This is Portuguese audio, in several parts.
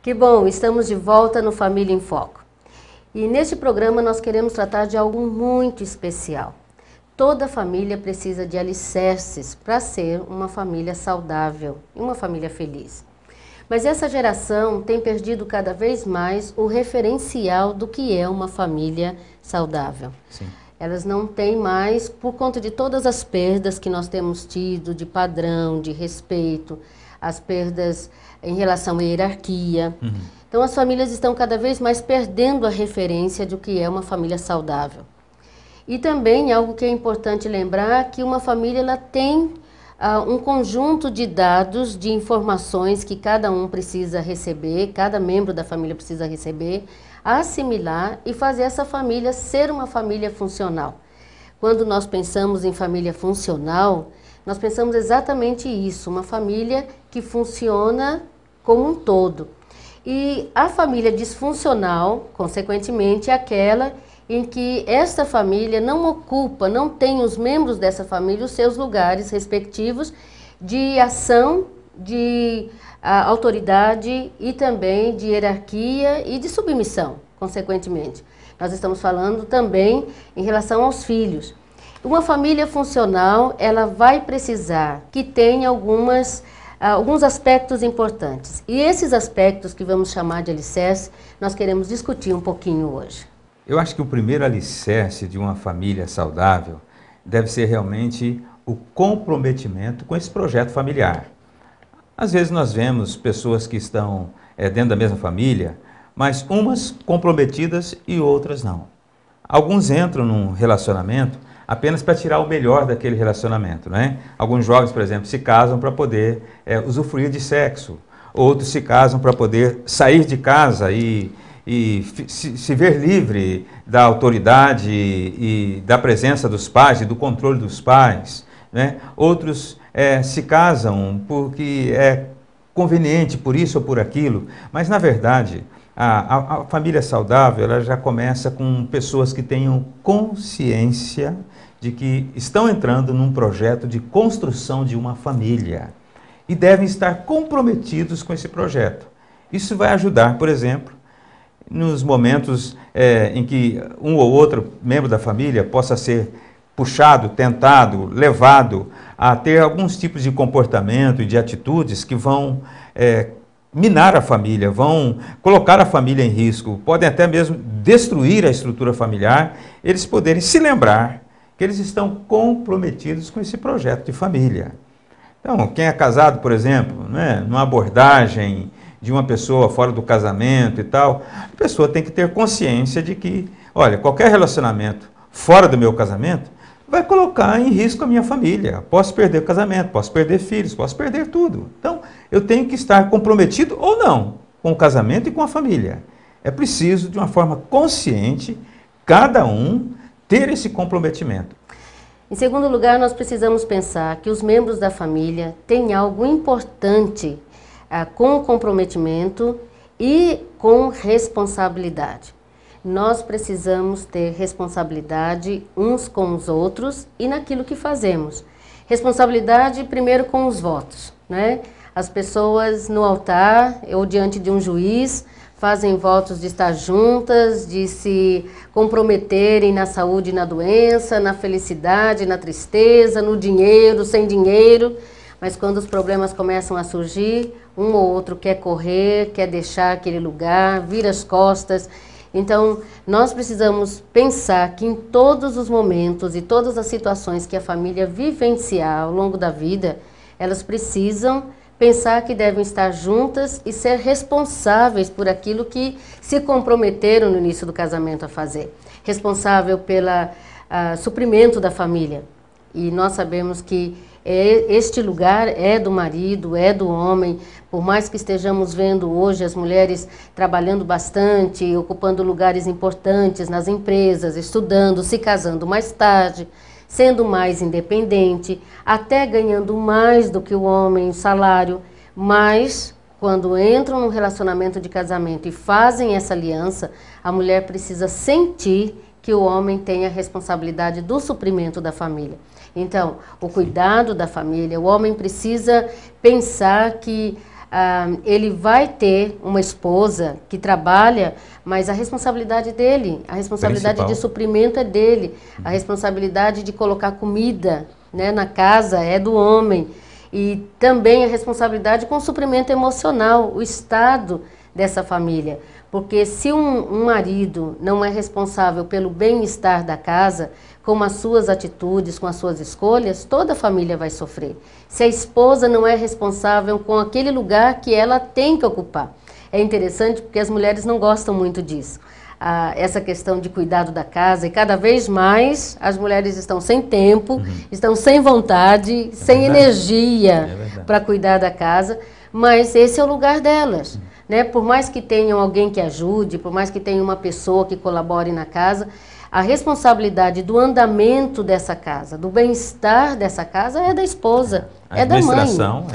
Que bom, estamos de volta no Família em Foco. E neste programa nós queremos tratar de algo muito especial. Toda família precisa de alicerces para ser uma família saudável e uma família feliz. Mas essa geração tem perdido cada vez mais o referencial do que é uma família saudável. Sim. Elas não têm mais, por conta de todas as perdas que nós temos tido, de padrão, de respeito, as perdas em relação à hierarquia. Então as famílias estão cada vez mais perdendo a referência do que é uma família saudável. E também algo que é importante lembrar, que uma família ela tem um conjunto de dados, de informações que cada um precisa receber, cada membro da família precisa receber, assimilar e fazer essa família ser uma família funcional. Quando nós pensamos em família funcional, nós pensamos exatamente isso, uma família que funciona como um todo. E a família disfuncional, consequentemente, é aquela em que esta família não ocupa, não tem os membros dessa família os seus lugares respectivos de ação, de autoridade e também de hierarquia e de submissão, consequentemente. Nós estamos falando também em relação aos filhos. Uma família funcional, ela vai precisar que tenha alguns aspectos importantes. E esses aspectos que vamos chamar de alicerce, nós queremos discutir um pouquinho hoje. Eu acho que o primeiro alicerce de uma família saudável deve ser realmente o comprometimento com esse projeto familiar. Às vezes nós vemos pessoas que estão dentro da mesma família, mas umas comprometidas e outras não. Alguns entram num relacionamento apenas para tirar o melhor daquele relacionamento, né? Alguns jovens, por exemplo, se casam para poder usufruir de sexo. Outros se casam para poder sair de casa e se ver livre da autoridade e da presença dos pais e do controle dos pais, né? Outros se casam porque é conveniente por isso ou por aquilo, mas na verdade a família saudável ela já começa com pessoas que tenham consciência de que estão entrando num projeto de construção de uma família e devem estar comprometidos com esse projeto. Isso vai ajudar, por exemplo, nos momentos em que um ou outro membro da família possa ser puxado, tentado, levado a ter alguns tipos de comportamento e de atitudes que vão minar a família, vão colocar a família em risco, podem até mesmo destruir a estrutura familiar, eles poderem se lembrar que eles estão comprometidos com esse projeto de família. Então, quem é casado, por exemplo, né, numa abordagem de uma pessoa fora do casamento e tal, a pessoa tem que ter consciência de que, olha, qualquer relacionamento fora do meu casamento vai colocar em risco a minha família. Posso perder o casamento, posso perder filhos, posso perder tudo. Então, eu tenho que estar comprometido ou não com o casamento e com a família. É preciso, de uma forma consciente, cada um ter esse comprometimento. Em segundo lugar, nós precisamos pensar que os membros da família têm algo importante com comprometimento e com responsabilidade. Nós precisamos ter responsabilidade uns com os outros e naquilo que fazemos. Responsabilidade primeiro com os votos, né? As pessoas no altar ou diante de um juiz fazem votos de estar juntas, de se comprometerem na saúde e na doença, na felicidade, na tristeza, no dinheiro, sem dinheiro. Mas quando os problemas começam a surgir, um ou outro quer correr, quer deixar aquele lugar, vira as costas. Então, nós precisamos pensar que em todos os momentos e todas as situações que a família vivenciar ao longo da vida, elas precisam pensar que devem estar juntas e ser responsáveis por aquilo que se comprometeram no início do casamento a fazer. Responsável pelo suprimento da família. E nós sabemos que este lugar é do marido, é do homem, por mais que estejamos vendo hoje as mulheres trabalhando bastante, ocupando lugares importantes nas empresas, estudando, se casando mais tarde, sendo mais independente, até ganhando mais do que o homem, salário, mas quando entram num relacionamento de casamento e fazem essa aliança, a mulher precisa sentir que o homem tem a responsabilidade do suprimento da família. Então, o cuidado da família, o homem precisa pensar que ele vai ter uma esposa que trabalha, mas a responsabilidade dele, a responsabilidade Principal. de suprimento é dele, a responsabilidade de colocar comida, né, na casa é do homem. E também a responsabilidade com o suprimento emocional, o estado dessa família. Porque se um marido não é responsável pelo bem-estar da casa, com as suas atitudes, com as suas escolhas, toda a família vai sofrer. Se a esposa não é responsável com aquele lugar que ela tem que ocupar. É interessante porque as mulheres não gostam muito disso. Essa questão de cuidado da casa, e cada vez mais as mulheres estão sem tempo, estão sem vontade, sem energia para cuidar da casa, mas esse é o lugar delas. Né? Por mais que tenham alguém que ajude, por mais que tenha uma pessoa que colabore na casa, a responsabilidade do andamento dessa casa, do bem-estar dessa casa é da esposa, é da mãe.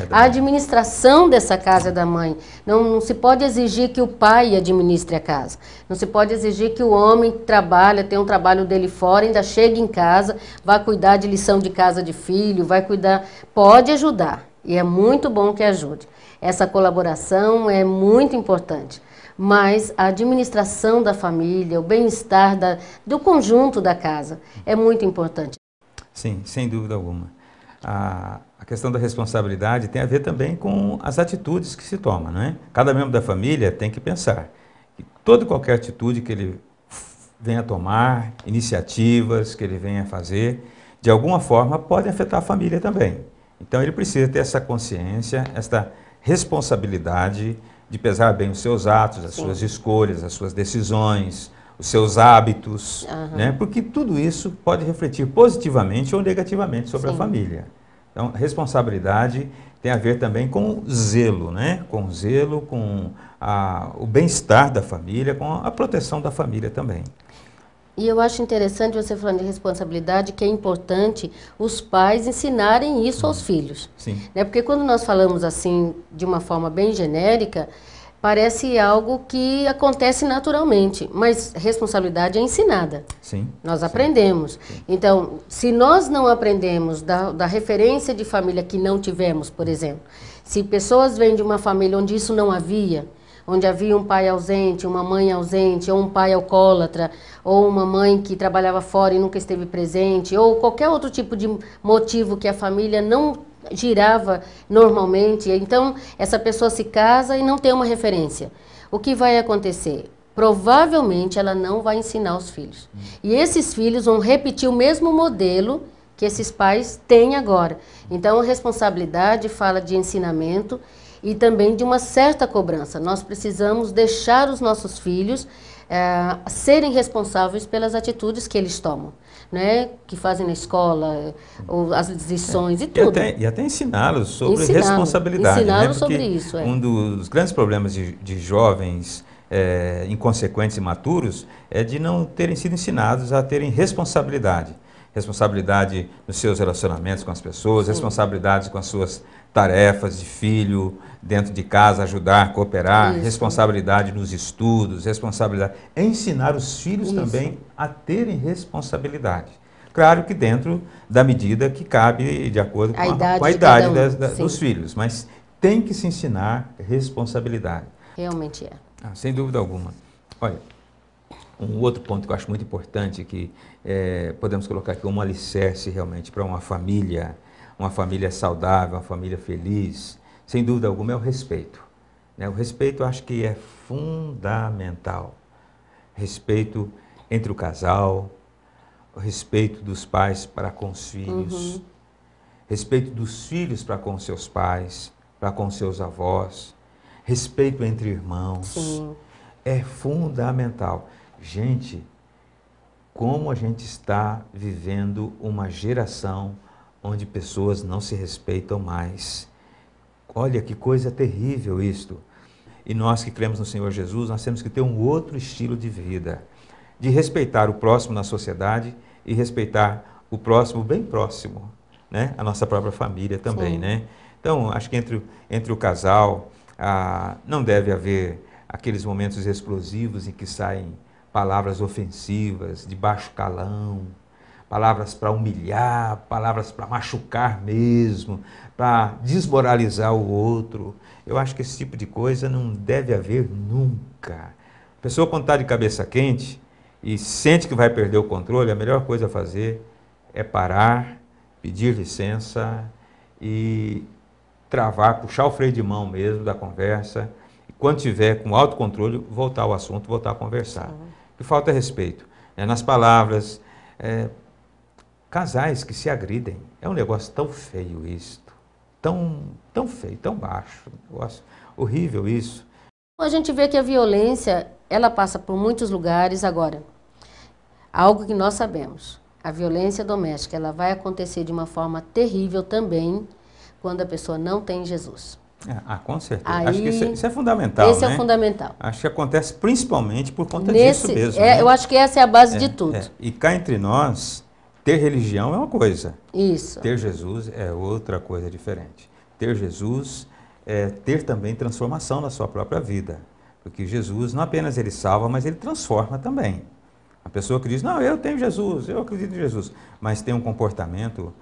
A administração dessa casa é da mãe. Não se pode exigir que o pai administre a casa. Não se pode exigir que o homem trabalha, tem um trabalho dele fora, ainda chegue em casa, vá cuidar de lição de casa de filho, vai cuidar. Pode ajudar, e é muito bom que ajude. Essa colaboração é muito importante. Mas a administração da família, o bem-estar do conjunto da casa é muito importante. Sim, sem dúvida alguma. A questão da responsabilidade tem a ver também com as atitudes que se tomam, não é? Cada membro da família tem que pensar que toda e qualquer atitude que ele venha tomar, iniciativas que ele venha fazer, de alguma forma pode afetar a família também. Então ele precisa ter essa consciência, essa responsabilidade de pesar bem os seus atos, as suas escolhas, as suas decisões, os seus hábitos, né? Porque tudo isso pode refletir positivamente ou negativamente sobre a família. Então, responsabilidade tem a ver também com zelo, né? Com zelo, com o bem-estar da família, com a proteção da família também. E eu acho interessante você falando de responsabilidade, que é importante os pais ensinarem isso aos filhos. Sim. Né? Porque quando nós falamos assim, de uma forma bem genérica, parece algo que acontece naturalmente, mas responsabilidade é ensinada. Sim. Nós aprendemos. Sim. Então, se nós não aprendemos da referência de família que não tivemos, por exemplo, se pessoas vêm de uma família onde isso não havia, onde havia um pai ausente, uma mãe ausente, ou um pai alcoólatra, ou uma mãe que trabalhava fora e nunca esteve presente, ou qualquer outro tipo de motivo que a família não girava normalmente. Então, essa pessoa se casa e não tem uma referência. O que vai acontecer? Provavelmente ela não vai ensinar os filhos. E esses filhos vão repetir o mesmo modelo que esses pais têm agora. Então, a responsabilidade fala de ensinamento e também de uma certa cobrança. Nós precisamos deixar os nossos filhos serem responsáveis pelas atitudes que eles tomam, né? Que fazem na escola, ou as lições e tudo. E até ensiná-los sobre responsabilidade. Ensiná-los sobre isso. Um dos grandes problemas de jovens inconsequentes e imaturos é de não terem sido ensinados a terem responsabilidade. Responsabilidade nos seus relacionamentos com as pessoas, responsabilidade com as suas tarefas de filho, dentro de casa, ajudar, cooperar, responsabilidade nos estudos, responsabilidade. É ensinar os filhos também a terem responsabilidade. Claro que dentro da medida que cabe de acordo com a idade dos filhos, mas tem que se ensinar responsabilidade. Realmente é. Sem dúvida alguma. Olha, um outro ponto que eu acho muito importante, que podemos colocar aqui como alicerce realmente para uma família saudável, uma família feliz, sem dúvida alguma, é o respeito. Né? O respeito eu acho que é fundamental. Respeito entre o casal, o respeito dos pais para com os filhos, respeito dos filhos para com seus pais, para com seus avós, respeito entre irmãos. Sim. É fundamental. Gente, como a gente está vivendo uma geração onde pessoas não se respeitam mais. Olha que coisa terrível isto. E nós que cremos no Senhor Jesus, nós temos que ter um outro estilo de vida, de respeitar o próximo na sociedade e respeitar o próximo bem próximo, né? A nossa própria família também, né? Então, acho que entre o casal não deve haver aqueles momentos explosivos em que saem palavras ofensivas, de baixo calão, palavras para humilhar, palavras para machucar mesmo, para desmoralizar o outro. Eu acho que esse tipo de coisa não deve haver nunca. A pessoa, quando está de cabeça quente e sente que vai perder o controle, a melhor coisa a fazer é parar, pedir licença e travar, puxar o freio de mão mesmo da conversa. E quando tiver com autocontrole, voltar ao assunto, voltar a conversar. O que falta é respeito. Nas palavras, casais que se agridem. É um negócio tão feio isso. Tão feio, tão baixo. Um negócio horrível isso. A gente vê que a violência, ela passa por muitos lugares agora. Algo que nós sabemos. A violência doméstica, ela vai acontecer de uma forma terrível também quando a pessoa não tem Jesus. Com certeza. Aí, acho que isso é fundamental, esse é o fundamental. Acho que acontece principalmente por conta disso mesmo. Eu acho que essa é a base de tudo. E cá entre nós, ter religião é uma coisa. Isso. Ter Jesus é outra coisa diferente. Ter Jesus é ter também transformação na sua própria vida. Porque Jesus, não apenas ele salva, mas ele transforma também. A pessoa que diz, não, eu tenho Jesus, eu acredito em Jesus, mas tem um comportamento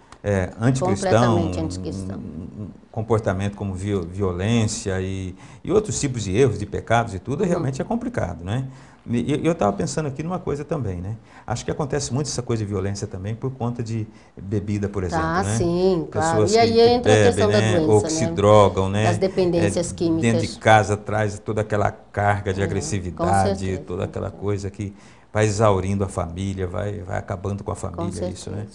anticristão, um comportamento como violência e outros tipos de erros, de pecados e tudo, realmente é complicado, né? E eu estava pensando aqui numa coisa também, né? Acho que acontece muito essa coisa de violência também por conta de bebida, por exemplo, né? Sim, claro. Pessoas e aí entra a questão da doença, ou que se drogam, né? Das dependências químicas. Dentro de casa traz toda aquela carga de agressividade, toda aquela coisa que vai exaurindo a família, vai acabando com a família, isso, né?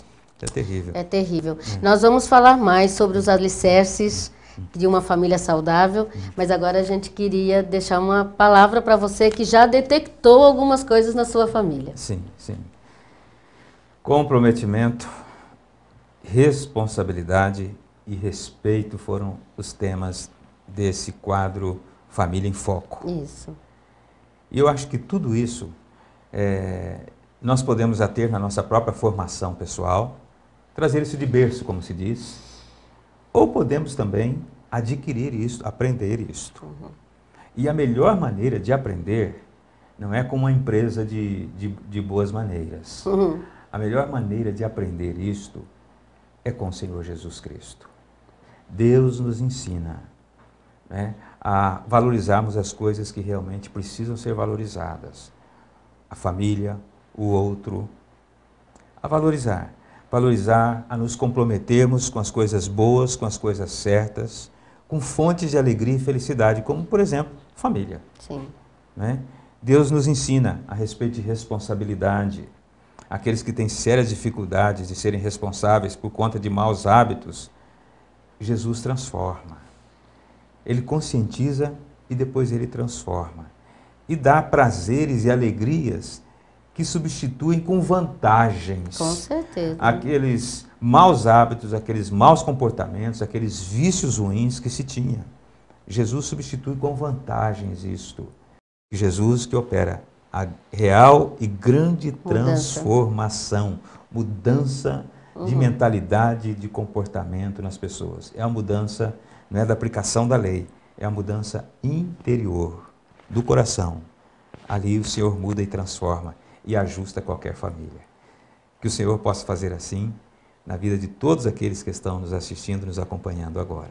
É terrível. É terrível. Nós vamos falar mais sobre os alicerces de uma família saudável, mas agora a gente queria deixar uma palavra para você que já detectou algumas coisas na sua família. Sim. Comprometimento, responsabilidade e respeito foram os temas desse quadro Família em Foco. Isso. E eu acho que tudo isso nós podemos ter na nossa própria formação pessoal, trazer isso de berço, como se diz, ou podemos também adquirir isso, aprender isto. E a melhor maneira de aprender não é com uma empresa de boas maneiras. A melhor maneira de aprender isto é com o Senhor Jesus Cristo. Deus nos ensina, né, a valorizarmos as coisas que realmente precisam ser valorizadas. A família, o outro, a valorizar, a nos comprometermos com as coisas boas, com as coisas certas, com fontes de alegria e felicidade, como, por exemplo, família. Sim. Né? Deus nos ensina a respeito de responsabilidade. Aqueles que têm sérias dificuldades de serem responsáveis por conta de maus hábitos, Jesus transforma. Ele conscientiza e depois ele transforma. E dá prazeres e alegrias que substituem com vantagens. Com certeza. Aqueles maus hábitos, aqueles maus comportamentos, aqueles vícios ruins que se tinha. Jesus substitui com vantagens isto. Jesus que opera a real e grande transformação, mudança de mentalidade, de comportamento nas pessoas. É a mudança, não é da aplicação da lei, é a mudança interior, do coração. Ali o Senhor muda e transforma e ajusta qualquer família. Que o Senhor possa fazer assim na vida de todos aqueles que estão nos assistindo, nos acompanhando agora.